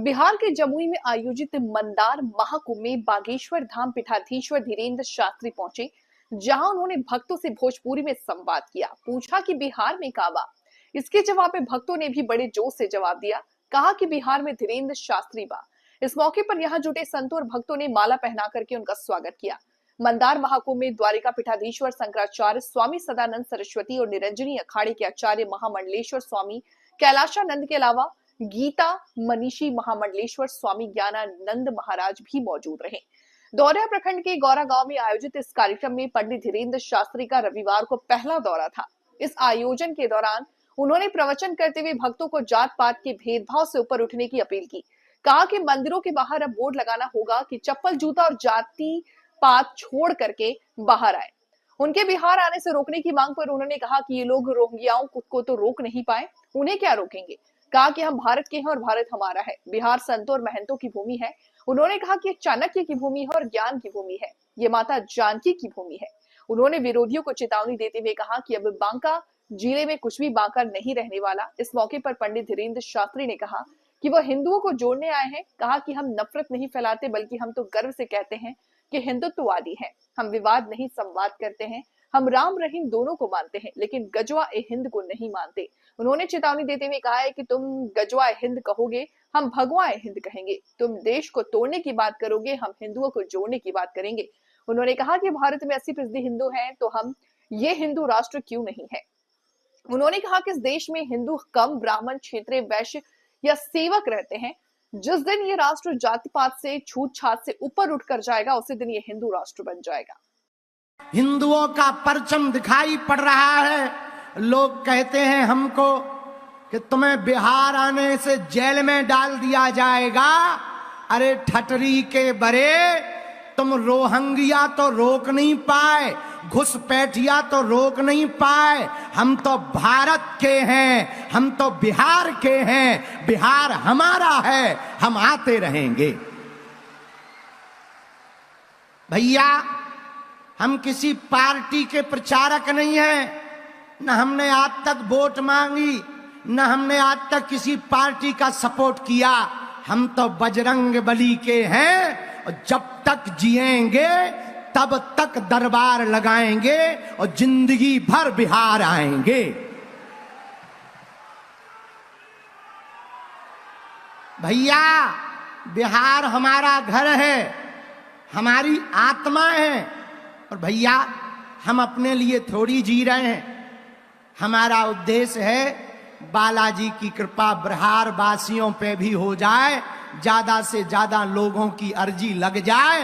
बिहार के जमुई में आयोजित मंदार महाकुंभ में बागेश्वर धाम पीठाधीश्वर धीरेन्द्र शास्त्री पहुंचे, जहां उन्होंने भक्तों से भोजपुरी में संवाद किया। पूछा कि बिहार में काबा। इसके जवाब में भक्तों ने भी बड़े जोश से जवाब दिया। कहा कि बिहार में धीरेन्द्र शास्त्री बा। इस मौके पर यहां जुटे संतों और भक्तों ने माला पहना करके उनका स्वागत किया। मंदार महाकुंभ में द्वारिका पीठाधीश्वर शंकराचार्य स्वामी सदानंद सरस्वती और निरंजनी अखाड़े के आचार्य महामंडलेश्वर स्वामी कैलाशानंद के अलावा गीता मनीषी महामंडलेश्वर स्वामी ज्ञानानंद महाराज भी मौजूद रहे। दौरिया प्रखंड के गौरा गांव में आयोजित इस कार्यक्रम में पंडित धीरेन्द्र शास्त्री का रविवार को पहला दौरा था। इस आयोजन के दौरान उन्होंने प्रवचन करते हुए भक्तों को जात पात के भेदभाव से ऊपर उठने की अपील की। कहा कि मंदिरों के बाहर अब बोर्ड लगाना होगा कि चप्पल जूता और जाति पात छोड़ करके बाहर आए। उनके बिहार आने से रोकने की मांग पर उन्होंने कहा कि ये लोग रोहिंग्याओं को तो रोक नहीं पाए, उन्हें क्या रोकेंगे। कहा कि हम भारत के हैं और भारत हमारा है। बिहार संतों और महंतों की भूमि है। उन्होंने कहा कि चाणक्य की भूमि है और ज्ञान की भूमि है। ये माता जानकी की भूमि है। उन्होंने विरोधियों को चेतावनी देते हुए कहा कि अब बांका जिले में कुछ भी बांका नहीं रहने वाला। इस मौके पर पंडित धीरेन्द्र शास्त्री ने कहा कि वह हिंदुओं को जोड़ने आए हैं। कहा कि हम नफरत नहीं फैलाते, बल्कि हम तो गर्व से कहते हैं कि हिंदुत्ववादी हैं। हम विवाद नहीं, संवाद करते हैं। हम राम रहीम दोनों को मानते हैं, लेकिन गजवा ए हिंद को नहीं मानते। उन्होंने चेतावनी देते हुए कहा है कि तुम गजवा ए हिंद कहोगे, हम भगवा ए हिंद कहेंगे। तुम देश को तोड़ने की बात करोगे, हम हिंदुओं को जोड़ने की बात करेंगे। उन्होंने कहा कि भारत में 80% हिंदू हैं, तो हम ये हिंदू राष्ट्र क्यों नहीं है। उन्होंने कहा कि इस देश में हिंदू कम, ब्राह्मण, क्षेत्रीय, वैश्य या सेवक रहते हैं। जिस दिन ये राष्ट्र जाति पात से, छूत छात से ऊपर उठकर जाएगा, उसी दिन ये हिंदू राष्ट्र बन जाएगा। हिंदुओं का परचम दिखाई पड़ रहा है। लोग कहते हैं हमको कि तुम्हें बिहार आने से जेल में डाल दिया जाएगा। अरे ठटरी के बरे, तुम रोहंगिया तो रोक नहीं पाए, घुसपैठिया तो रोक नहीं पाए। हम तो भारत के हैं, हम तो बिहार के हैं। बिहार हमारा है, हम आते रहेंगे। भैया, हम किसी पार्टी के प्रचारक नहीं हैं। न हमने आज तक वोट मांगी, न हमने आज तक किसी पार्टी का सपोर्ट किया। हम तो बजरंगबली के हैं और जब तक जिएंगे तब तक दरबार लगाएंगे और जिंदगी भर बिहार आएंगे। भैया, बिहार हमारा घर है, हमारी आत्मा है। और भैया, हम अपने लिए थोड़ी जी रहे हैं। हमारा उद्देश्य है बालाजी की कृपा बिहार वासियों पे भी हो जाए, ज्यादा से ज्यादा लोगों की अर्जी लग जाए।